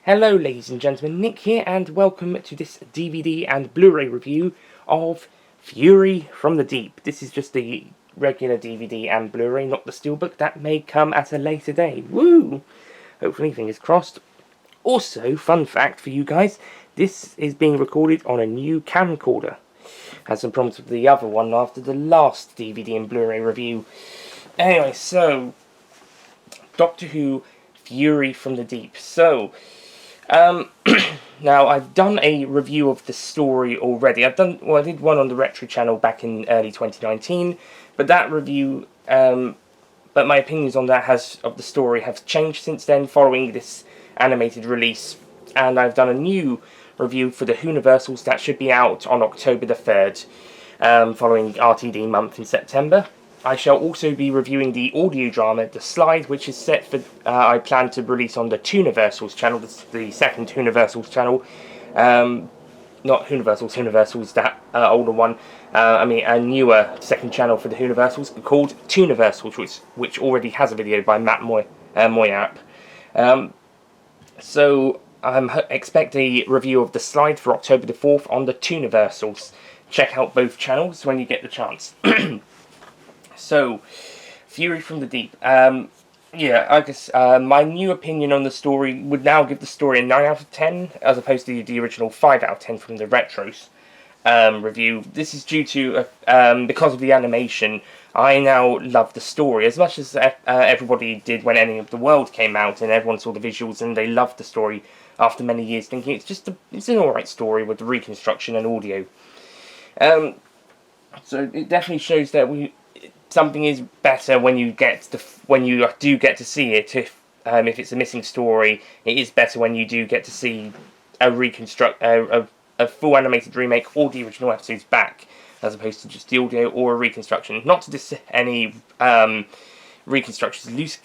Hello ladies and gentlemen, Nick here and welcome to this DVD and Blu-ray review of Fury from the Deep. This is just the regular DVD and Blu-ray, not the steelbook. That may come at a later day. Woo! Hopefully, fingers crossed. Also, fun fact for you guys, this is being recorded on a new camcorder. Had some problems with the other one after the last DVD and Blu-ray review. Anyway, so Doctor Who Fury from the Deep. So now I've done a review of the story already. I did one on the Retro channel back in early 2019, but that review, but my opinions on that of the story have changed since then, following this animated release, and I've done a new review for the Whoniversals that should be out on October the 3rd, following RTD month in September. I shall also be reviewing the audio drama, The Slide, which is set for, I plan to release on the Tooniversals channel, the second Tooniversals channel. Not Whoniversals, that older one. A newer second channel for the Whoniversals called Tooniversals, which already has a video by Matt Moyap. So expect a review of The Slide for October the 4th on the Tooniversals. Check out both channels when you get the chance. So, Fury from the Deep. I guess my new opinion on the story would now give the story a 9 out of 10, as opposed to the original 5 out of 10 from the Retros review. This is due to, because of the animation, I now love the story as much as everybody did when Ending of the World came out, and everyone saw the visuals and they loved the story after many years, thinking it's an alright story with the reconstruction and audio. So it definitely shows that something is better when you do get to see it. If it's a missing story, it is better when you do get to see a full animated remake or the original episodes back, as opposed to just the audio or a reconstruction. Not to diss any reconstructions.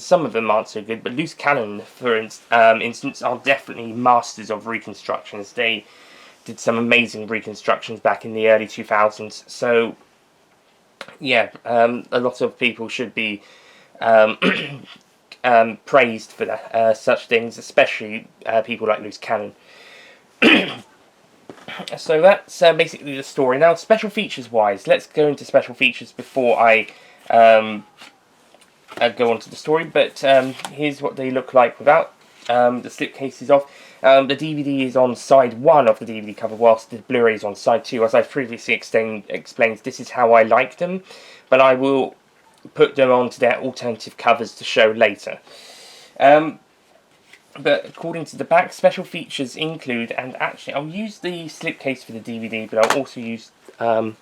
Some of them aren't so good, but Loose Cannon, for instance, are definitely masters of reconstructions. They did some amazing reconstructions back in the early 2000s. So, yeah, a lot of people should be praised for that, such things, especially people like Loose Cannon. So that's basically the story. Now, special features wise, let's go into special features before I go on to the story. But here's what they look like without the slipcases off. The DVD is on side 1 of the DVD cover, whilst the Blu-ray is on side 2. As I've previously explained, this is how I like them, but I will put them onto their alternative covers to show later. But according to the back, special features include, and actually I'll use the slipcase for the DVD, but I'll also use the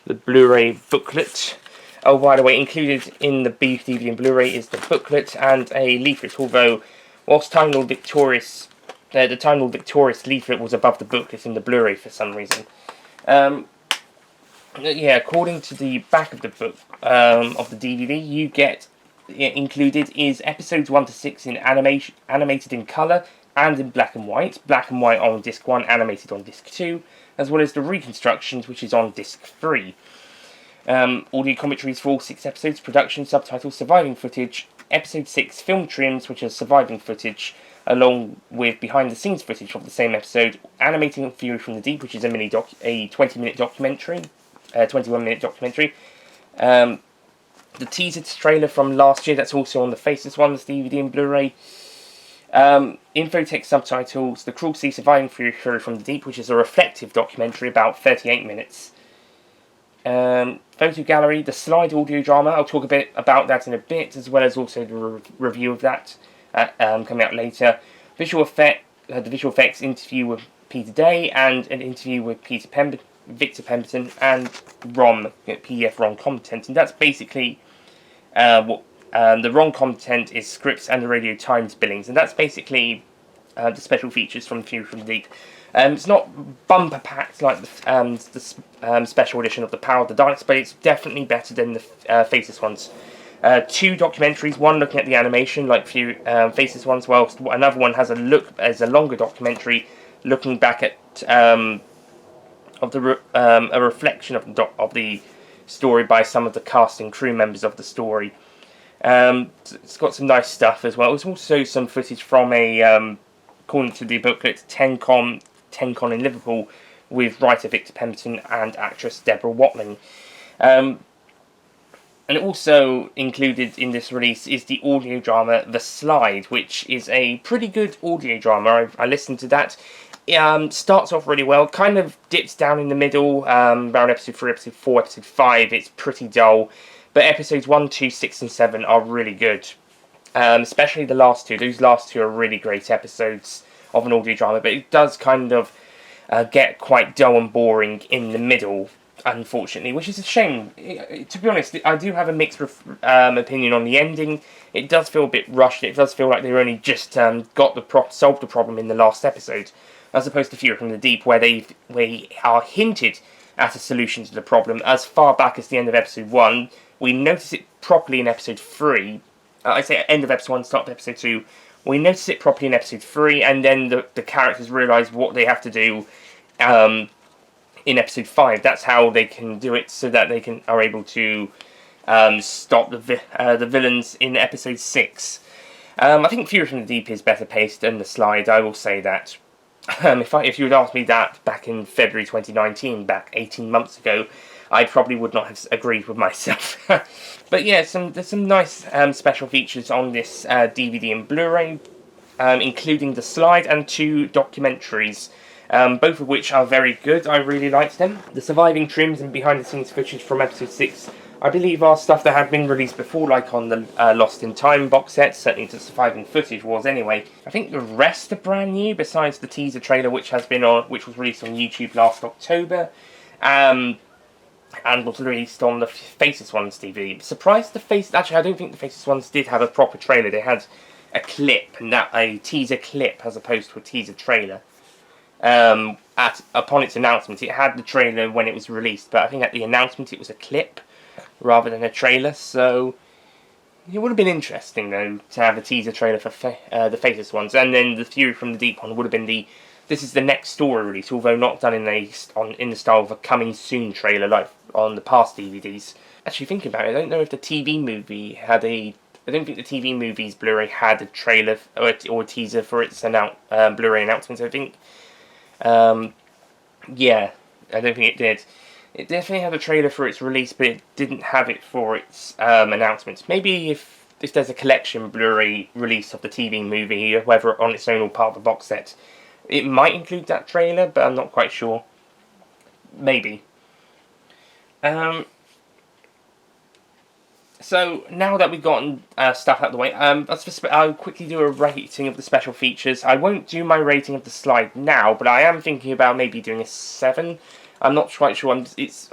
Blu-ray booklet. Oh, by the way, included in the DVD and Blu-ray is the booklet and a leaflet, although whilst Time Lord Victorious, the Time Lord Victorious leaflet was above the booklet in the Blu-ray for some reason. According to the back of the book of the DVD, you get included is episodes 1 to 6 in animated in colour and in black and white on disc 1, animated on disc 2, as well as the reconstructions, which is on disc 3. Audio commentaries for all 6 episodes, production, subtitles, surviving footage, episode 6 film trims, which is surviving footage, along with behind-the-scenes footage of the same episode, animating Fury from the Deep, which is a 20-minute documentary, 21-minute documentary. The teaser trailer from last year, that's also on the Faceless Ones DVD and Blu-ray. Infotext subtitles, The Cruel Sea Surviving Fury from the Deep, which is a reflective documentary, about 38 minutes. Photo gallery, The Slide audio drama, I'll talk a bit about that in a bit, as well as also the review of that coming out later. The visual effects interview with Peter Day, and an interview with Victor Pemberton, and ROM, PDF ROM content, and that's basically what the ROM content is, scripts and the Radio Times billings, and that's basically the special features from Fury from the Deep. It's not bumper packed like the special edition of The Power of the Daleks, but it's definitely better than the Faceless Ones. 2 documentaries, one looking at the animation like Faceless Ones, whilst another one has a longer documentary looking back at a reflection of the story by some of the cast and crew members of the story. It's got some nice stuff as well. There's also some footage from a according to the booklet, 10 Con in Liverpool, with writer Victor Pemberton and actress Deborah Watling. And also included in this release is the audio drama The Slide, which is a pretty good audio drama. I listened to that. It starts off really well, kind of dips down in the middle, around episode 3, episode 4, episode 5. It's pretty dull. But episodes 1, 2, 6 and 7 are really good. Especially the last two. Those last two are really great episodes of an audio drama. But it does kind of get quite dull and boring in the middle, unfortunately, which is a shame. To be honest, I do have a mixed opinion on the ending. It does feel a bit rushed. It does feel like they only just solved the problem in the last episode, as opposed to Fury from the Deep, where they are hinted at a solution to the problem as far back as the end of episode 1. We notice it properly in episode 3. I say end of episode 1, start of episode 2. We notice it properly in episode 3, and then the characters realise what they have to do in episode 5. That's how they can do it, so that they are able to stop the villains in episode 6. I think Fury from the Deep is better paced than The Slide, I will say that. If you had asked me that back in February 2019, back 18 months ago, I probably would not have agreed with myself. But yeah, there's some nice special features on this DVD and Blu-ray, including The Slide and 2 documentaries, both of which are very good. I really liked them. The surviving trims and behind-the-scenes footage from episode 6, I believe, are stuff that had been released before, like on the Lost in Time box set. Certainly the surviving footage was anyway. I think the rest are brand new, besides the teaser trailer, which was released on YouTube last October, and was released on the Faceless Ones DVD. Surprised actually, I don't think the Faceless Ones did have a proper trailer. They had a clip, and a teaser clip as opposed to a teaser trailer. Upon its announcement, it had the trailer when it was released, but I think at the announcement it was a clip rather than a trailer, so it would have been interesting, though, to have a teaser trailer for the Faceless Ones, and then the Fury from the Deep one would have been this is the next story release, although not done in the style of a coming soon trailer like on the past DVDs. Actually, thinking about it, I don't know if the TV movie I don't think the TV movie's Blu-ray had a trailer or a teaser for its Blu-ray announcements, I think. Yeah, I don't think it did. It definitely had a trailer for its release, but it didn't have it for its announcements. Maybe if there's a collection Blu-ray release of the TV movie, whether on its own or part of the box set, it might include that trailer, but I'm not quite sure. Maybe. So, now that we've gotten stuff out of the way, I'll quickly do a rating of the special features. I won't do my rating of The Slide now, but I am thinking about maybe doing a 7. I'm not quite sure. It's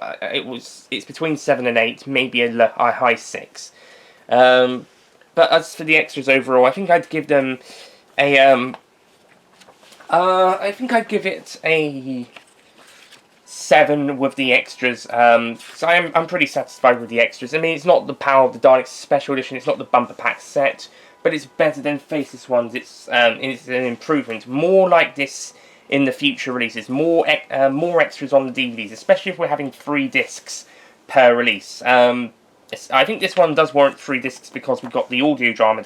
between 7 and 8, maybe a high 6. But as for the extras overall, I think I'd give them a I think I'd give it a 7 with the extras. So I'm pretty satisfied with the extras. I mean, it's not the Power of the Daleks special edition, it's not the bumper pack set, but it's better than Faceless Ones. It's an improvement. More like this in the future releases. More extras on the DVDs, especially if we're having 3 discs per release. I think this one does warrant 3 discs because we've got the audio drama,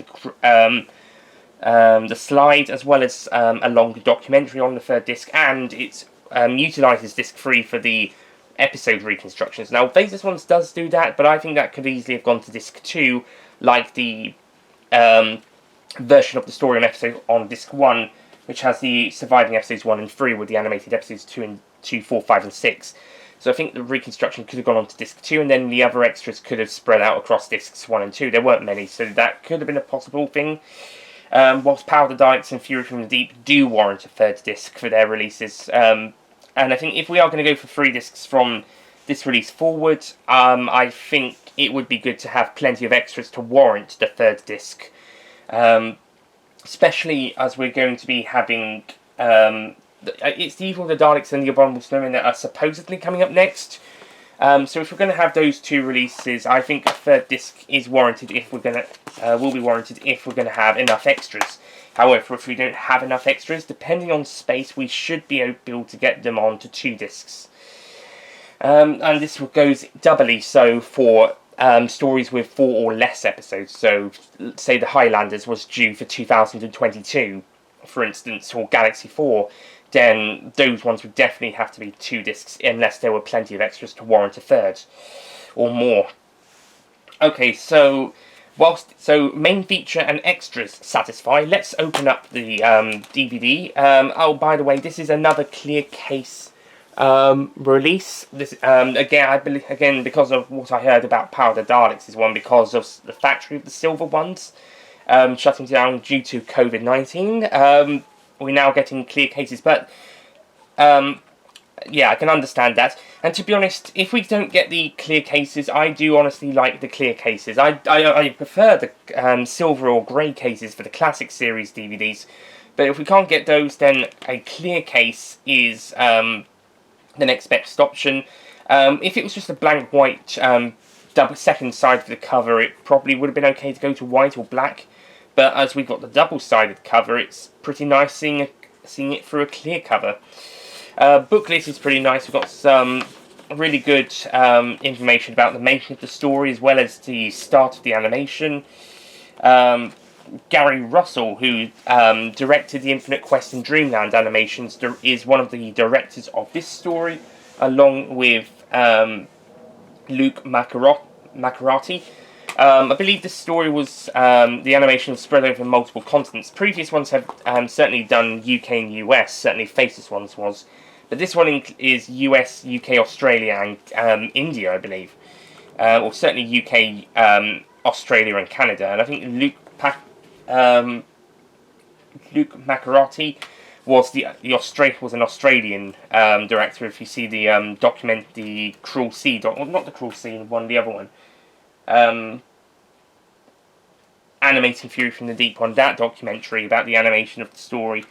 the Slide, as well as a longer documentary on the 3rd disc, and it utilises disc 3 for the episode reconstructions. Now, Faceless Ones does do that, but I think that could easily have gone to disc 2, like the version of the story on disc 1, which has the surviving episodes 1 and 3 with the animated episodes 2, 4, 5 and 6. So I think the reconstruction could have gone on to disc 2, and then the other extras could have spread out across discs 1 and 2. There weren't many, so that could have been a possible thing. Whilst Power of the Daleks and Fury from the Deep do warrant a 3rd disc for their releases. And I think if we are going to go for 3 discs from this release forward, I think it would be good to have plenty of extras to warrant the 3rd disc. Especially as we're going to be having... it's the Evil of the Daleks and the Abominable Snowmen that are supposedly coming up next. So if we're going to have those 2 releases, I think a 3rd disc is warranted if we're going to will be warranted if we're going to have enough extras. However, if we don't have enough extras, depending on space, we should be able to get them onto 2 discs. And this goes doubly so for stories with 4 or less episodes. So, say the Highlanders was due for 2022. for instance, or Galaxy 4, then those ones would definitely have to be 2 discs, unless there were plenty of extras to warrant a third, or more. Okay, so main feature and extras satisfy, let's open up the DVD. Oh, by the way, this is another clear case release. This again, I believe, again, because of what I heard about Power of the Daleks, is one because of the factory of the silver ones shutting down due to COVID-19. We're now getting clear cases, but yeah, I can understand that. And to be honest, if we don't get the clear cases, I do honestly like the clear cases. I prefer the silver or grey cases for the classic series DVDs. But if we can't get those, then a clear case is the next best option. If it was just a blank white second side of the cover, it probably would have been okay to go to white or black. But as we've got the double-sided cover, it's pretty nice seeing it through a clear cover. Booklet is pretty nice. We've got some really good information about the making of the story, as well as the start of the animation. Gary Russell, who directed the Infinite Quest and Dreamland animations, is one of the directors of this story, along with Luke Macarati. I believe this story was, the animation was spread over multiple continents. Previous ones have certainly done UK and US, certainly Faceless ones was. But this one is US, UK, Australia, and India, I believe. Or certainly UK, Australia, and Canada. And I think Luke Macarati was was an Australian director. If you see the document, the Cruel Sea, not the Cruel Sea, the other one. Animating Fury from the Deep one, that documentary about the animation of the story.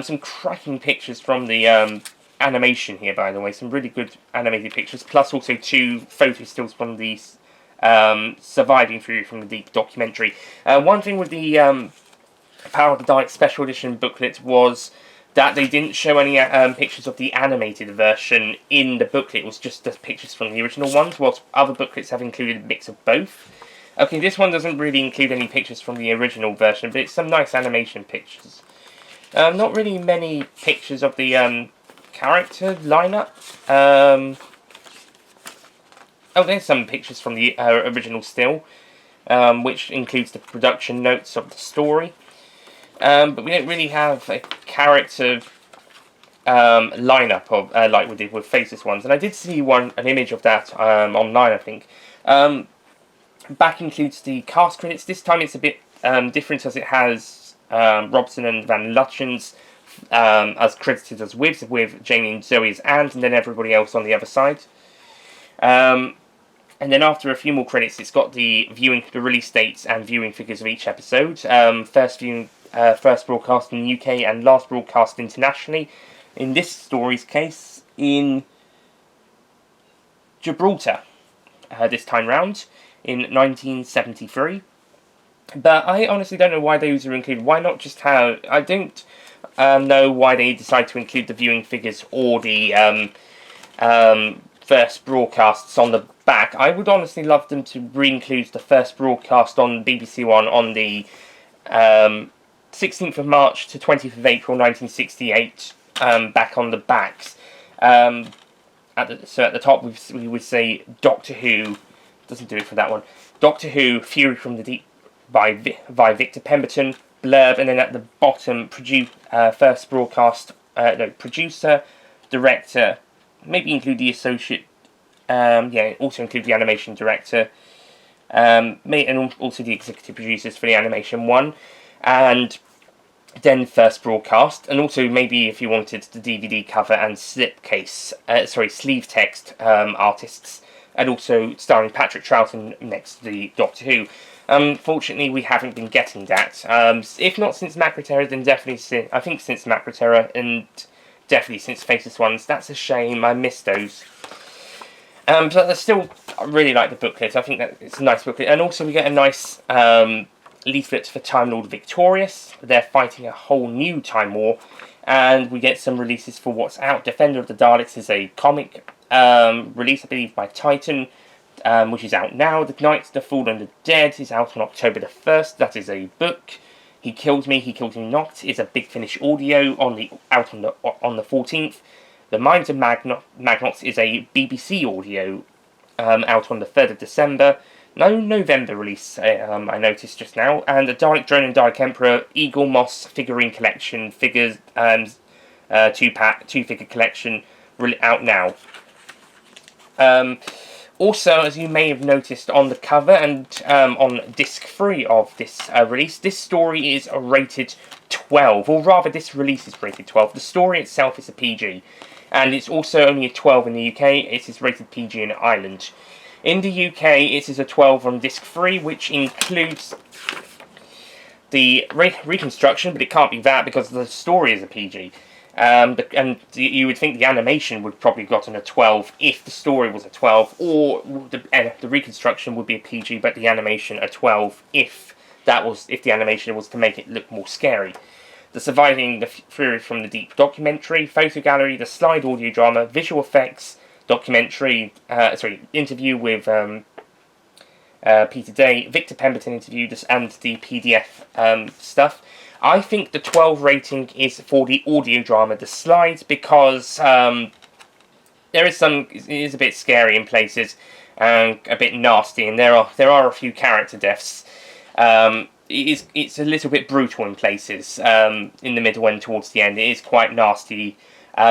Some cracking pictures from the animation here, by the way, some really good animated pictures, plus also 2 photo stills from the Surviving Fury from the Deep documentary. One thing with the Power of the Daleks Special Edition booklet was that they didn't show any pictures of the animated version in the booklet. It was just the pictures from the original ones, whilst other booklets have included a mix of both. Okay, this one doesn't really include any pictures from the original version, but it's some nice animation pictures. Not really many pictures of the character lineup. Oh, there's some pictures from the original still, which includes the production notes of the story. But we don't really have a character lineup of like we did with Faceless ones. And I did see an image of that online, I think. Back includes the cast credits. This time it's a bit different, as it has Robson and Van Lutyens as credited as with Jamie and Zoe as and then everybody else on the other side. And then after a few more credits, it's got the release dates and viewing figures of each episode. First broadcast in the UK and last broadcast internationally. In this story's case, in Gibraltar, this time round, in 1973. But I honestly don't know why those are included. Why not just have... I don't know why they decide to include the viewing figures or the first broadcasts on the back. I would honestly love them to re-include the first broadcast on BBC One on the 16th of March to 20th of April 1968, back on the backs. So at the top we would say Doctor Who, doesn't do it for that one, Doctor Who, Fury from the Deep by Victor Pemberton, blurb, and then at the bottom, first broadcast, producer, director, maybe include the associate, also include the animation director, and also the executive producers for the animation one, and then first broadcast, and also maybe if you wanted the DVD cover and sleeve text artists, and also starring Patrick Troughton next to the Doctor Who. Unfortunately, we haven't been getting that. If not since Macra, then definitely since Macra, and definitely since Faceless Ones. That's a shame. I miss those. But I still really like the booklet. I think that it's a nice booklet. And also we get a nice leaflet for Time Lord Victorious. They're fighting a whole new Time War. And we get some releases for what's out. Defender of the Daleks is a comic release, I believe, by Titan, which is out now. The Knights, the Fallen, and the Dead is out on October the 1st. That is a book. He Killed Me Not is a Big Finish audio out on the 14th. The Minds of Magnox is a BBC audio out on the 3rd of December. No November release, I noticed just now. And the Dalek Drone and Dalek Emperor Eagle Moss figurine collection figures, two-figure collection out now. Also, as you may have noticed on the cover and on disc 3 of this release, this story is rated 12, or rather this release is rated 12. The story itself is a PG, and it's also only a 12 in the UK. It is rated PG in Ireland. In the UK, it is a 12 on disc 3, which includes the reconstruction, but it can't be that because the story is a PG. And you would think the animation would probably have gotten a 12 if the story was a 12, or the reconstruction would be a PG, but the animation a 12 if the animation was to make it look more scary. The Surviving the Fury from the Deep documentary, photo gallery, the slide audio drama, visual effects documentary, interview with Peter Day, Victor Pemberton interview, and the PDF stuff. I think the 12 rating is for the audio drama, the slides, because it is a bit scary in places and a bit nasty, and there are a few character deaths. It's a little bit brutal in places in the middle and towards the end. It is quite nasty.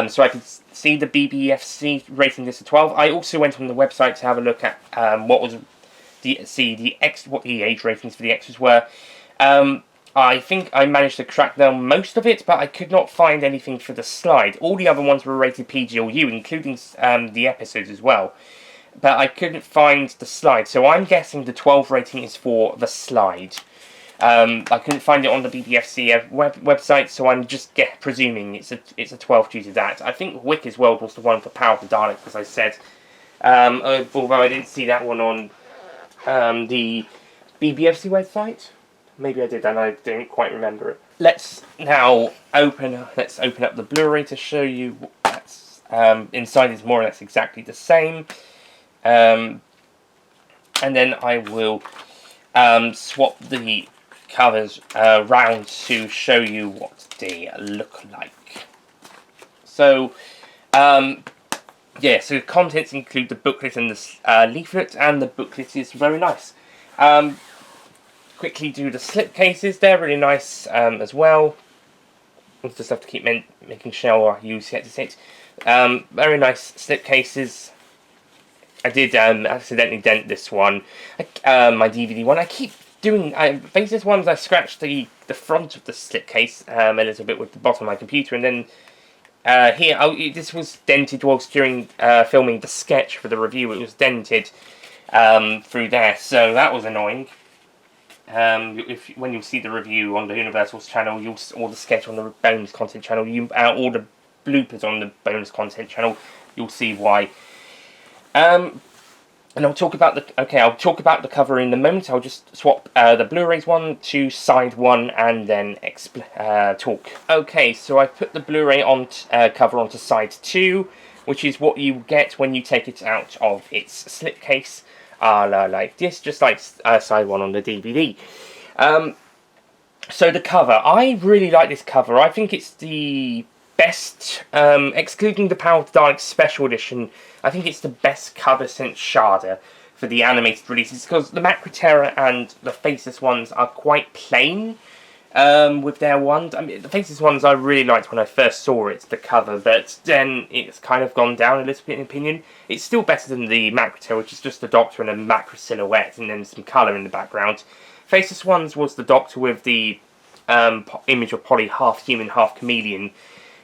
So I could see the BBFC rating this a 12. I also went on the website to have a look at what the age ratings for the extras were. I think I managed to track down most of it, but I could not find anything for the slide. All the other ones were rated PG or U, including the episodes as well. But I couldn't find the slide, so I'm guessing the 12 rating is for the slide. I couldn't find it on the BBFC website, so I'm just presuming it's a 12 due to that. I think Wicker's World was the one for Power of the Daleks, as I said. Although I didn't see that one on the BBFC website. Maybe I did, and I don't quite remember it. Let's now open up the Blu-ray to show you what's inside is more or less exactly the same. And then I will swap the covers round to show you what they look like. So, so the contents include the booklet and the leaflet, and the booklet is very nice. Quickly do the slipcases, they're really nice as well. Just have to keep making sure you get to sit. Very nice slipcases. I did accidentally dent this one, my DVD one. I keep doing, Faces ones, I scratched the front of the slipcase a little bit with the bottom of my computer, and then this was dented whilst during filming the sketch for the review. It was dented through there, so that was annoying. When you see the review on the Universal's channel, or the sketch on the bonus content channel, or the bloopers on the bonus content channel, you'll see why. And I'll talk about the cover in a moment. I'll just swap the Blu-rays one to side one and then talk. Okay, so I put the Blu-ray cover onto side 2, which is what you get when you take it out of its slipcase. Like this, just like side 1 on the DVD. So the cover, I really like this cover. I think it's the best, excluding the Power of the Daleks Special Edition, I think it's the best cover since Shada for the animated releases, because the Macra Terror and the Faceless ones are quite plain with their ones. I mean, the Faceless ones I really liked when I first saw it, the cover, but then it's kind of gone down a little bit in opinion. It's still better than the Macra Terror, which is just the Doctor and a Macra silhouette and then some colour in the background. Faceless ones was the Doctor with the image of Polly, half human, half chameleon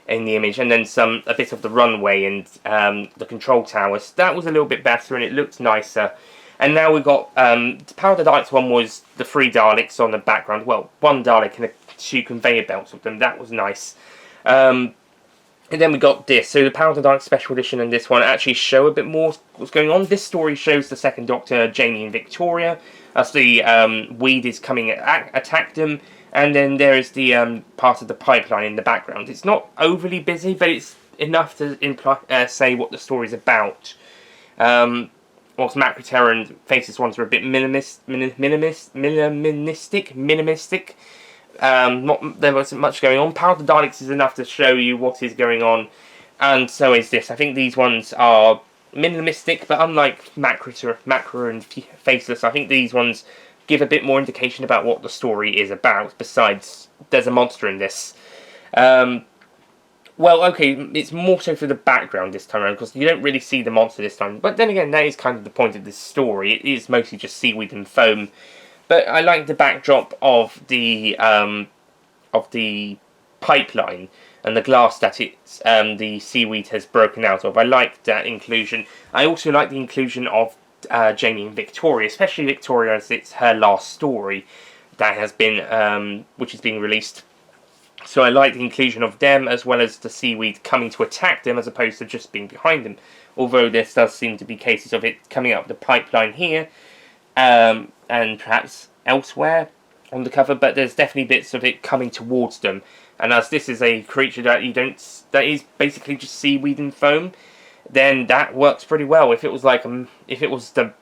in the image, and then a bit of the runway and the control towers. That was a little bit better and it looked nicer. And now we've got the Power of the Daleks one was the 3 Daleks on the background. Well, 1 Dalek and 2 conveyor belts of them. That was nice. And then we got this. So the Power of the Daleks Special Edition and this one actually show a bit more what's going on. This story shows the second Doctor, Jamie and Victoria, as the weed is coming attack them. And then there is the part of the pipeline in the background. It's not overly busy, but it's enough to say what the story's about. Whilst Macra Terror and Faceless ones are a bit minimistic. There wasn't much going on. Power of the Daleks is enough to show you what is going on, and so is this. I think these ones are minimalistic, but unlike Macra and Faceless, I think these ones give a bit more indication about what the story is about, besides there's a monster in this. Well, okay, it's more so for the background this time around, because you don't really see the monster this time. But then again, that is kind of the point of this story. It is mostly just seaweed and foam. But I like the backdrop of the pipeline and the glass that the seaweed has broken out of. I like that inclusion. I also like the inclusion of Jamie and Victoria, especially Victoria, as it's her last story that has been, which is being released. So I like the inclusion of them, as well as the seaweed coming to attack them, as opposed to just being behind them. Although there does seem to be cases of it coming up the pipeline here, and perhaps elsewhere on the cover, but there's definitely bits of it coming towards them. And as this is a creature that that is basically just seaweed and foam, then that works pretty well. If it was the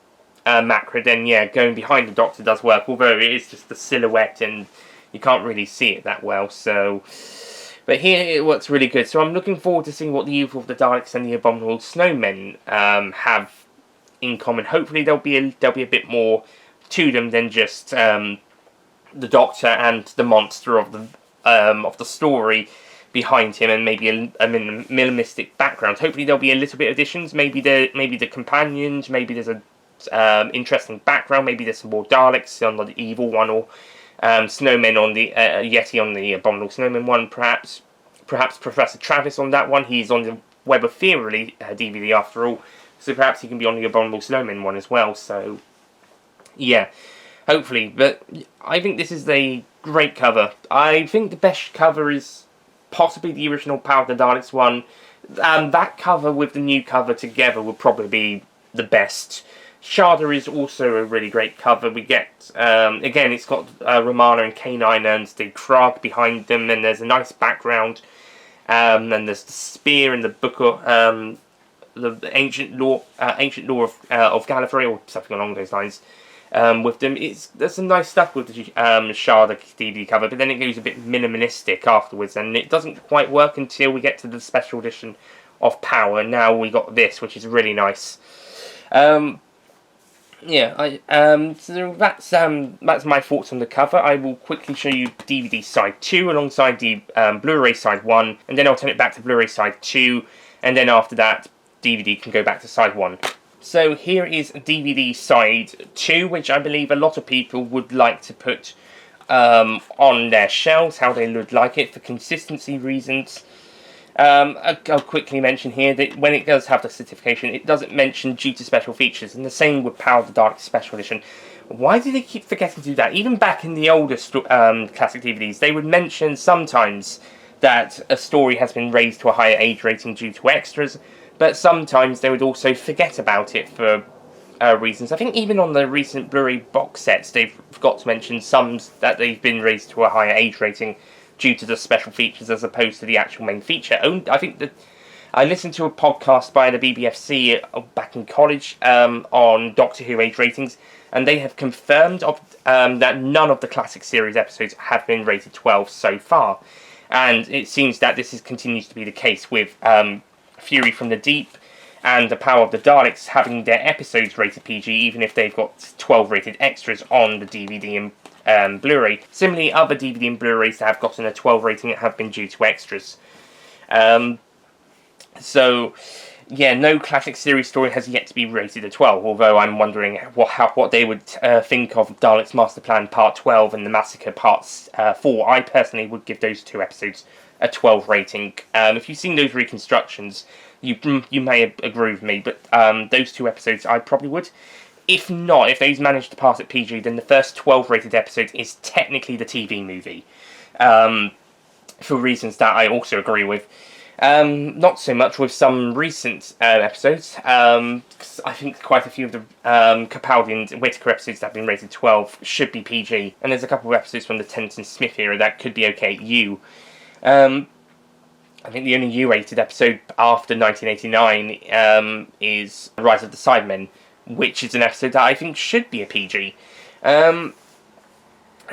Macra, then yeah, going behind the Doctor does work, although it is just the silhouette and you can't really see it that well. So, but here it works really good. So I'm looking forward to seeing what the Evil of the Daleks and the Abominable Snowmen have in common. Hopefully there'll be a bit more to them than just the Doctor and the monster of the story behind him, and maybe a minimalistic background. Hopefully there'll be a little bit of additions. Maybe the companions. Maybe there's a interesting background. Maybe there's some more Daleks on the evil one, or snowmen on the Yeti on the Abominable Snowman one. Perhaps Professor Travis on that one. He's on the Web of Fear DVD after all, so perhaps he can be on the Abominable Snowman one as well. So yeah, hopefully. But I think this is a great cover. I think the best cover is possibly the original Power of the Daleks one. That cover with the new cover together would probably be the best. Shada is also a really great cover. We get, again, it's got Romana and K9 and Steve Krag behind them, and there's a nice background. And there's the spear and the book of the ancient lore of Gallifrey, or something along those lines. With them, there's some nice stuff with the Shada DVD cover, but then it goes a bit minimalistic afterwards, and it doesn't quite work until we get to the special edition of Power. And now we got this, which is really nice. Yeah, so that's my thoughts on the cover. I will quickly show you DVD side 2 alongside the Blu-ray side 1, and then I'll turn it back to Blu-ray side 2, and then after that, DVD can go back to side 1. So here is DVD side 2, which I believe a lot of people would like to put on their shelves, how they would like it for consistency reasons. I'll quickly mention here that when it does have the certification, it doesn't mention due to special features, and the same with Power of the Dark Special Edition. Why do they keep forgetting to do that? Even back in the older classic DVDs, they would mention sometimes that a story has been raised to a higher age rating due to extras, but sometimes they would also forget about it for reasons. I think even on the recent Blu-ray box sets, they've forgot to mention some that they've been raised to a higher age rating due to the special features as opposed to the actual main feature. I think that I listened to a podcast by the BBFC back in college on Doctor Who age ratings, and they have confirmed that none of the classic series episodes have been rated 12 so far. And it seems that this continues to be the case with Fury from the Deep and The Power of the Daleks having their episodes rated PG, even if they've got 12 rated extras on the DVD and Blu-ray. Similarly, other DVD and Blu-rays that have gotten a 12 rating have been due to extras. So, yeah, no classic series story has yet to be rated a 12, although I'm wondering what they would think of Daleks Master Plan Part 12 and The Massacre Parts 4. I personally would give those two episodes a 12 rating. If you've seen those reconstructions, you may agree with me, but those two episodes I probably would. If not, if those manage to pass at PG, then the first 12 rated episode is technically the TV movie. For reasons that I also agree with. Not so much with some recent episodes. Cause I think quite a few of the Capaldi and Whittaker episodes that have been rated 12 should be PG. And there's a couple of episodes from the Tennant and Smith era that could be okay U. I think the only U-rated episode after 1989 is Rise of the Sidemen, which is an episode that I think should be a PG.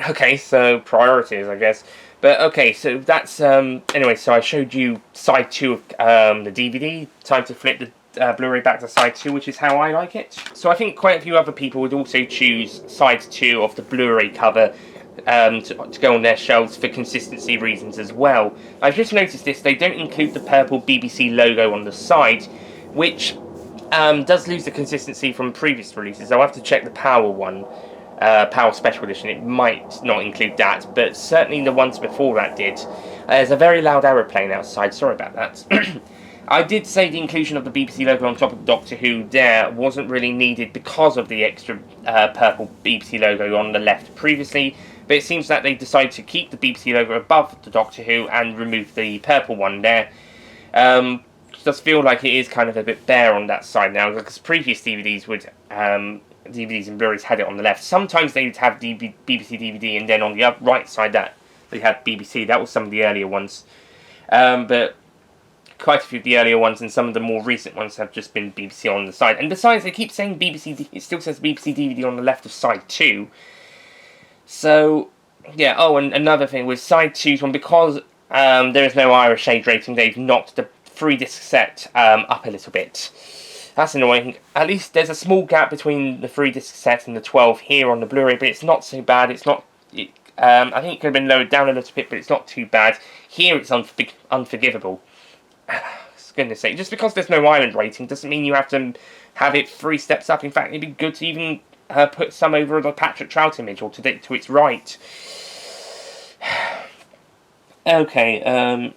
Okay, so priorities, I guess. But okay, so that's anyway. So I showed you side 2 of the DVD. Time to flip the Blu-ray back to side 2, which is how I like it. So I think quite a few other people would also choose side 2 of the Blu-ray cover to go on their shelves for consistency reasons as well. I've just noticed this: they don't include the purple BBC logo on the side, which does lose the consistency from previous releases. I'll have to check the Power one. Power Special Edition, it might not include that, but certainly the ones before that did. There's a very loud aeroplane outside, sorry about that. I did say the inclusion of the BBC logo on top of Doctor Who there wasn't really needed because of the extra purple BBC logo on the left previously, but it seems that they decided to keep the BBC logo above the Doctor Who and remove the purple one there. It does feel like it is kind of a bit bare on that side now, because previous DVDs would... DVDs and Blu-rays had it on the left. Sometimes they would have BBC DVD, and then on the right side that they had BBC. That was some of the earlier ones, but quite a few of the earlier ones and some of the more recent ones have just been BBC on the side. And besides, they keep saying BBC. It still says BBC DVD on the left of side 2. So yeah. Oh, and another thing with side 2's one, because there is no Irish age rating, they've knocked the 3-disc set up a little bit. That's annoying. At least there's a small gap between the 3-disc set and the 12 here on the Blu-ray, but it's not so bad. It's not... I think it could have been lowered down a little bit, but it's not too bad. Here it's unforgivable. For goodness sake. Just because there's no island rating doesn't mean you have to have it 3 steps up. In fact, it'd be good to even put some over the Patrick Trout image, or to its right. Okay,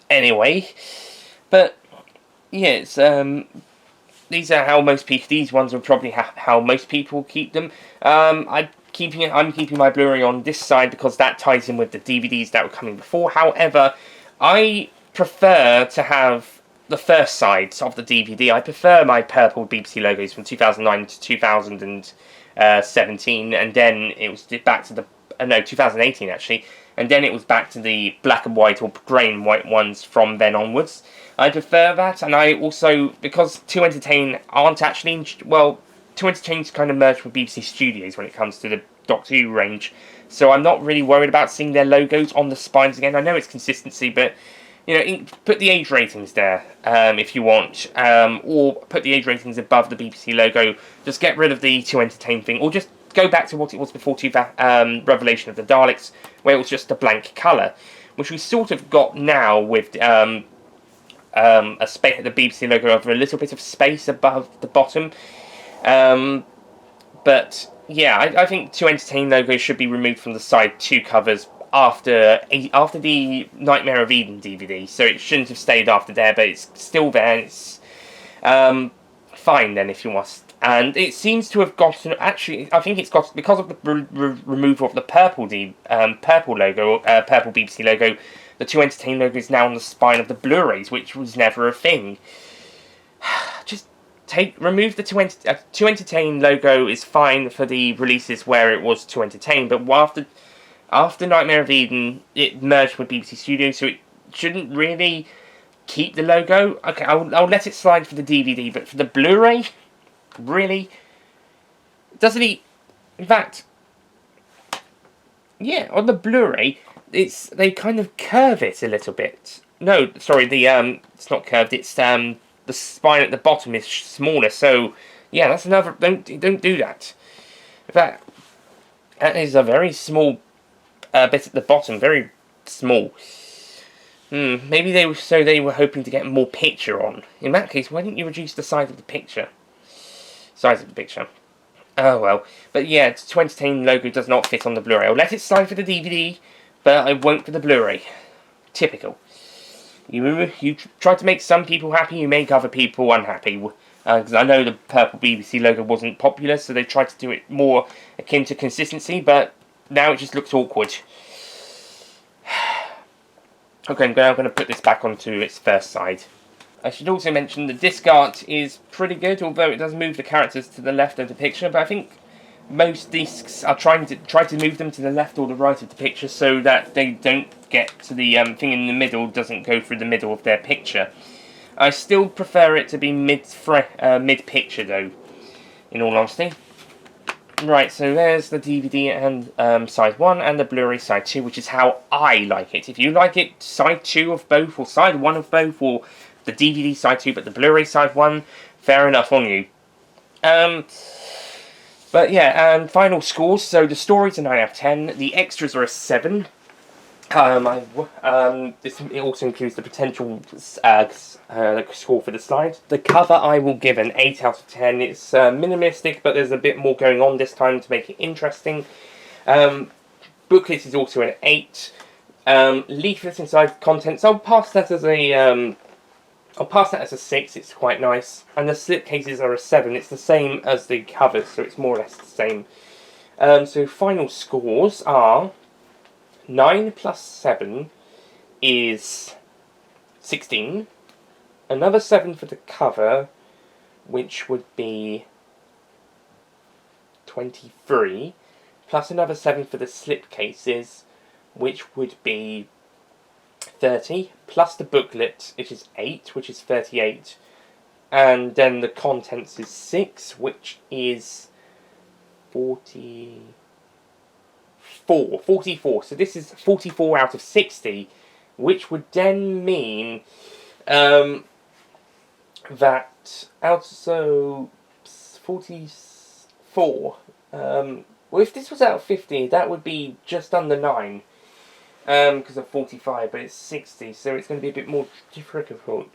anyway. But, yeah, it's... These are how most people. These ones are probably how most people keep them. I'm keeping my Blu-ray on this side because that ties in with the DVDs that were coming before. However, I prefer to have the first sides of the DVD. I prefer my purple BBC logos from 2009 to 2017, and then it was back to the 2018 actually, and then it was back to the black and white or grey and white ones from then onwards. I prefer that, and I also, because 2 Entertain aren't actually, well, 2 Entertain's kind of merged with BBC Studios when it comes to the Doctor Who range, so I'm not really worried about seeing their logos on the spines again. I know it's consistency, but, you know, put the age ratings there, if you want, or put the age ratings above the BBC logo. Just get rid of the 2 Entertain thing, or just go back to what it was before Revelation of the Daleks, where it was just a blank colour, which we sort of got now with... a space at the BBC logo over a little bit of space above the bottom. But yeah, I think 2 Entertain logo should be removed from the side 2 covers after the Nightmare of Eden DVD. So it shouldn't have stayed after there, but it's still there. And it's fine then, if you must. And it seems to have gotten... Actually, I think it's got... Because of the removal of the purple logo, purple BBC logo, the 2 Entertain logo is now on the spine of the Blu-rays, which was never a thing. Just remove the 2 Entertain logo is fine for the releases where it was 2 Entertain, but after Nightmare of Eden, it merged with BBC Studios, so it shouldn't really keep the logo. Okay, I'll let it slide for the DVD, but for the Blu-ray, really? Doesn't he... In fact, yeah, on the Blu-ray... they kind of curve it a little bit. No, sorry, it's not curved. It's the spine at the bottom is smaller. So yeah, that's another. Don't do that. In fact, that is a very small bit at the bottom. Very small. Maybe they were hoping to get more picture on. In that case, why didn't you reduce the size of the picture? Oh well. But yeah, the 2 Entertain logo does not fit on the Blu-ray. I'll let it slide for the DVD. But I won't for the Blu-ray. Typical. You try to make some people happy, you make other people unhappy. Because I know the purple BBC logo wasn't popular, so they tried to do it more akin to consistency, but now it just looks awkward. Okay, I'm now going to put this back onto its first side. I should also mention the disc art is pretty good, although it does move the characters to the left of the picture, but I think most discs are try to move them to the left or the right of the picture so that they don't get to the thing in the middle, doesn't go through the middle of their picture. I still prefer it to be mid-picture though, in all honesty. Right, so there's the DVD and side 1 and the Blu-ray side 2, which is how I like it. If you like it, side 2 of both, or side 1 of both, or the DVD side 2 but the Blu-ray side 1, fair enough on you. But yeah, final scores. So the story's a 9 out of 10, the extras are a 7. It also includes the potential score for the slide. The cover I will give an 8 out of 10. It's minimalistic, but there's a bit more going on this time to make it interesting. Booklet is also an 8. Leaflet inside contents, I'll pass that as a 6. It's quite nice. And the slipcases are a 7. It's the same as the covers, so it's more or less the same. So final scores are 9 plus 7 is 16. Another 7 for the cover, which would be 23. Plus another 7 for the slipcases, which would be 30. Plus the booklet, which is 8, which is 38. And then the contents is 6, which is 44. So this is 44 out of 60, which would then mean that also 44. Well, if this was out of 50, that would be just under 9. Because of 45, but it's 60, so it's going to be a bit more difficult.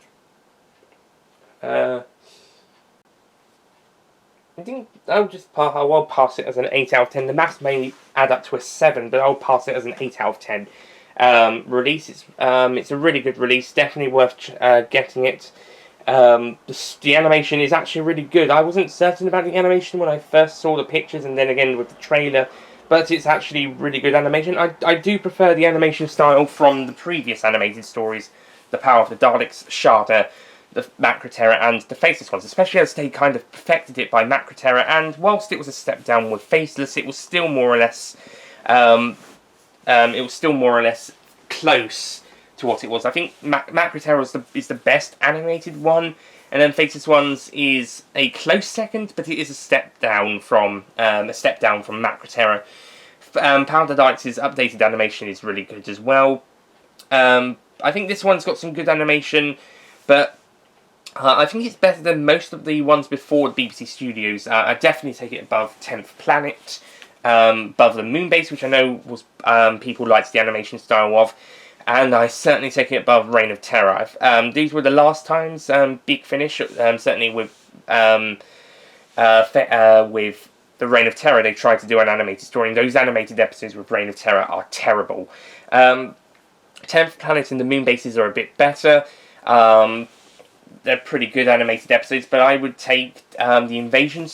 I think I'll pass it as an 8 out of 10. The maths may add up to a 7, but I'll pass it as an 8 out of 10. Release, it's a really good release, definitely worth getting it. The animation is actually really good. I wasn't certain about the animation when I first saw the pictures, and then again with the trailer, but it's actually really good animation. I do prefer the animation style from the previous animated stories, The Power of the Daleks, Shada, the Macra Terror, and the Faceless ones, especially as they kind of perfected it by Macra Terror, and whilst it was a step down with Faceless, it was still more or less close to what it was. I think Macra Terror is the best animated one, and then Faceless Ones is a close second, but it is a step down from Macra Terror. Power of the Daleks' updated animation is really good as well. I think this one's got some good animation, but I think it's better than most of the ones before the BBC Studios. I definitely take it above 10th Planet, above the Moonbase, which I know was people liked the animation style of, and I certainly take it above Reign of Terror. These were the last times Big Finish, certainly with the Reign of Terror, they tried to do an animated story, and those animated episodes with Reign of Terror are terrible. 10th Planet and the Moonbases are a bit better. They're pretty good animated episodes, but I would take the Invasion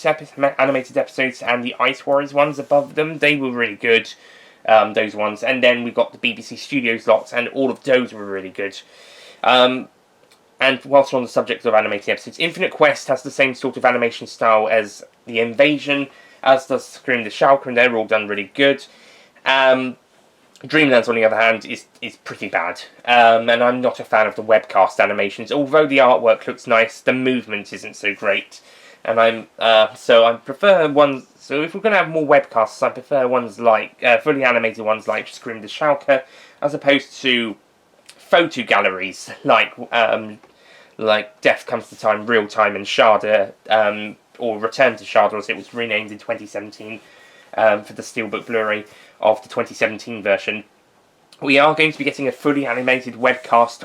animated episodes and the Ice Warriors ones above them. They were really good, those ones. And then we've got the BBC Studios lots, and all of those were really good. And whilst we're on the subject of animated episodes, Infinite Quest has the same sort of animation style as the Invasion, as does Scream the Shulker, and they're all done really good. Dreamlands, on the other hand, is pretty bad, and I'm not a fan of the webcast animations. Although the artwork looks nice, the movement isn't so great, and I prefer ones. So if we're going to have more webcasts, I prefer ones like fully animated ones like Scream the Shulker, as opposed to photo galleries like Death Comes to Time, Real Time, and Shada, or Return to Shada, as it was renamed in 2017 for the Steelbook Blu-ray of the 2017 version. We are going to be getting a fully animated webcast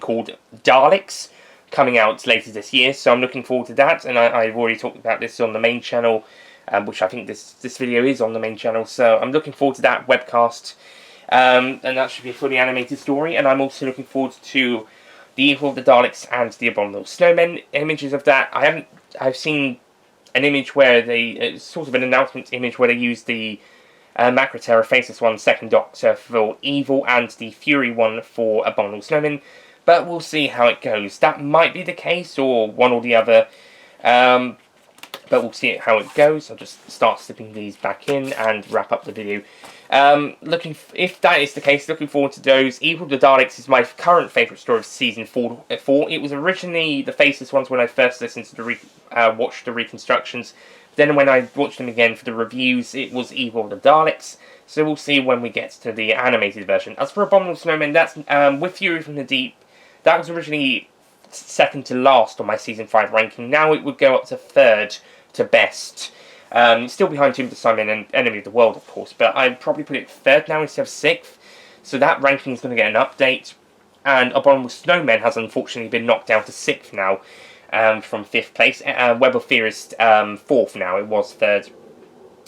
called Daleks, coming out later this year, so I'm looking forward to that, and I've already talked about this on the main channel, which I think this video is on the main channel, so I'm looking forward to that webcast, and that should be a fully animated story, and I'm also looking forward to the Evil of the Daleks and the Abominable Snowmen images of that. I've seen an image where it's sort of an announcement image where they use the Macra Terror Faceless one, Second Doctor for Evil, and the Fury one for Abominable Snowmen, but we'll see how it goes. That might be the case, or one or the other, but we'll see how it goes. I'll just start slipping these back in and wrap up the video. If that is the case, looking forward to those. Evil of the Daleks is my current favourite story of season 4. It was originally the Faceless ones when I first listened to watched the reconstructions, Then when I watched them again for the reviews, it was Evil of the Daleks. So we'll see when we get to the animated version. As for Abominable Snowmen, that's with Fury from the Deep. That was originally second to last on my season 5 ranking. Now it would go up to third to best. Still behind Tomb of the Simon and Enemy of the World, of course, but I'd probably put it third now instead of sixth. So that ranking is going to get an update. And Abominable Snowmen has unfortunately been knocked down to sixth now, from fifth place. Web of Fear is fourth now. It was third.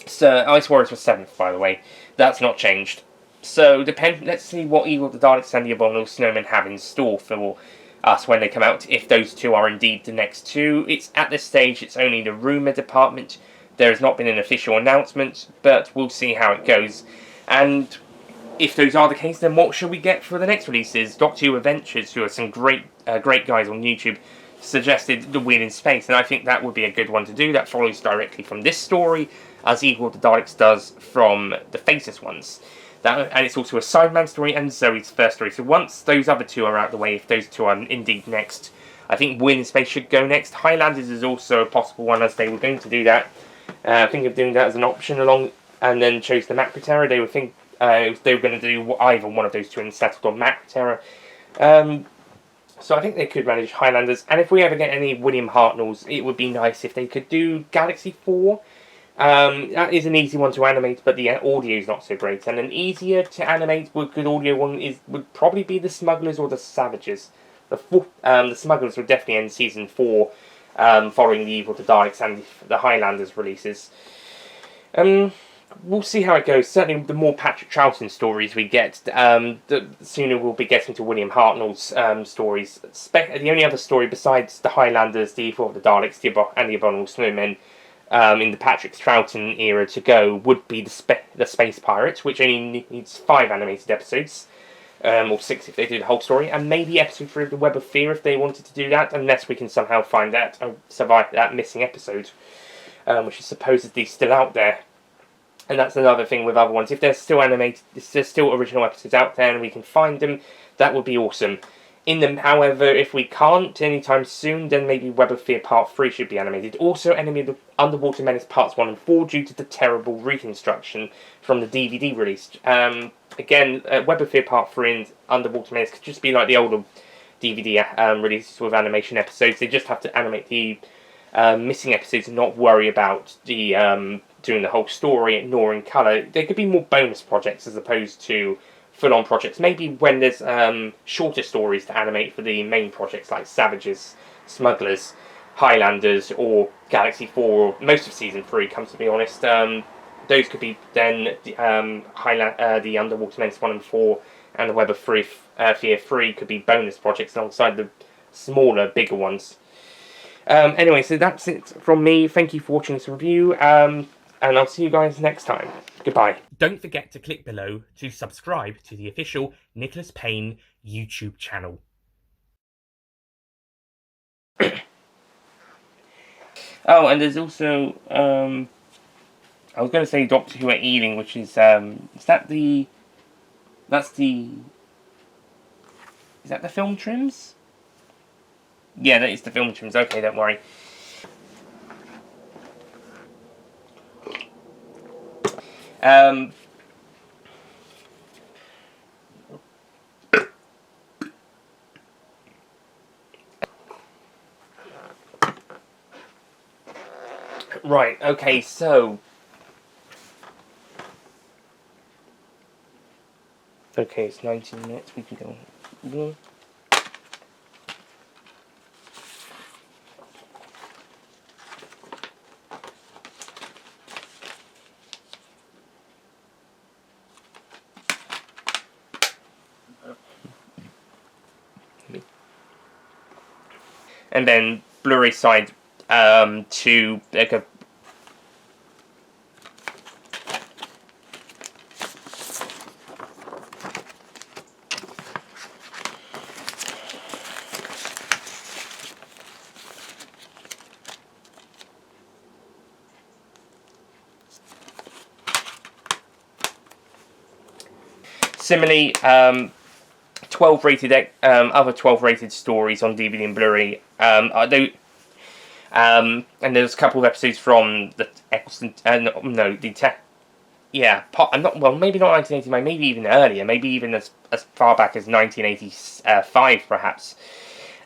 So Ice Warriors was seventh, by the way. That's not changed. So let's see what Evil of the Daleks and the Abominable Snowmen have in store for us when they come out, if those two are indeed the next two. It's at this stage, it's only the rumour department. There has not been an official announcement, but we'll see how it goes. And if those are the case, then what should we get for the next releases? Doctor Who Adventures, who are some great guys on YouTube, suggested The Wheel in Space, and I think that would be a good one to do. That follows directly from this story, as Evil of the Daleks does from the Faceless ones. And it's also a Sideman story and Zoe's first story. So once those other two are out of the way, if those two are indeed next, I think Wheel in Space should go next. Highlanders is also a possible one, as they were going to do that. Think of doing that as an option along, and then chose the Macra Terror. They were going to do either one of those two and settled on Macra Terror. So I think they could manage Highlanders. And if we ever get any William Hartnells, it would be nice if they could do Galaxy 4. That is an easy one to animate, but the audio is not so great. And an easier to animate with good audio one would probably be the Smugglers or the Savages. The Smugglers will definitely end season 4, following the Evil of the Daleks and the Highlanders releases. We'll see how it goes. Certainly, the more Patrick Troughton stories we get, the sooner we'll be getting to William Hartnell's stories. The only other story besides the Highlanders, the Evil of the Daleks, and the Abominable Snowmen, in the Patrick Troughton era to go would be the Space Pirates, which only needs 5 animated episodes, or 6 if they do the whole story, and maybe episode 3 of the Web of Fear if they wanted to do that, unless we can somehow find that, survive that missing episode, which is supposedly still out there. And that's another thing with other ones. If they're still animated, if there's still original episodes out there and we can find them, that would be awesome. However, if we can't anytime soon, then maybe Web of Fear Part 3 should be animated. Also, Enemy of the Underwater Menace Parts 1 and 4 due to the terrible reconstruction from the DVD release. Again, Web of Fear Part 3 and Underwater Menace could just be like the older DVD releases with animation episodes. They just have to animate the missing episodes and not worry about the doing the whole story, ignoring colour. There could be more bonus projects as opposed to full-on projects. Maybe when there's shorter stories to animate for the main projects like Savages, Smugglers, Highlanders, or Galaxy 4, or most of Season 3, comes to be honest. Those could be then the Underwater Menace 1 and 4 and the Web of Fear 3 could be bonus projects alongside the smaller, bigger ones. Anyway, so that's it from me. Thank you for watching this review, and I'll see you guys next time. Goodbye. Don't forget to click below to subscribe to the official Nicholas Payne YouTube channel. Oh, and there's also, I was going to say Doctor Who at Ealing, which is that the film trims? Yeah, that is the film trims. Okay, don't worry. Right, okay, so... Okay, it's 19 minutes, we can go on. And then Blu-ray side to like a similarly 12 rated other 12 rated stories on DVD and Blu-ray. And there's a couple of episodes from the Eccleston, I'm not, well, maybe not 1989, maybe even earlier, maybe even as far back as 1985, perhaps.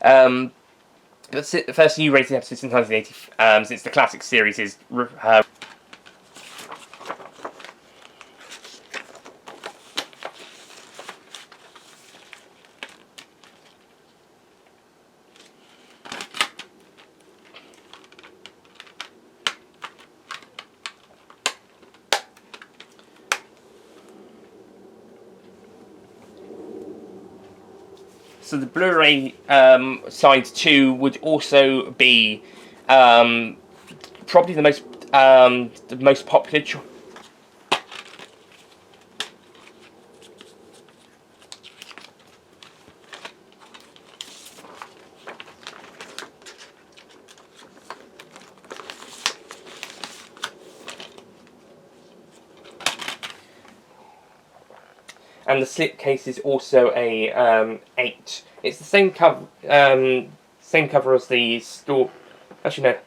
The first new rated episode since 1980, since the classic series is. So the Blu-ray side 2 would also be probably the most popular choice. And the slipcase is also a 8. It's the same cover as the store. Actually, no.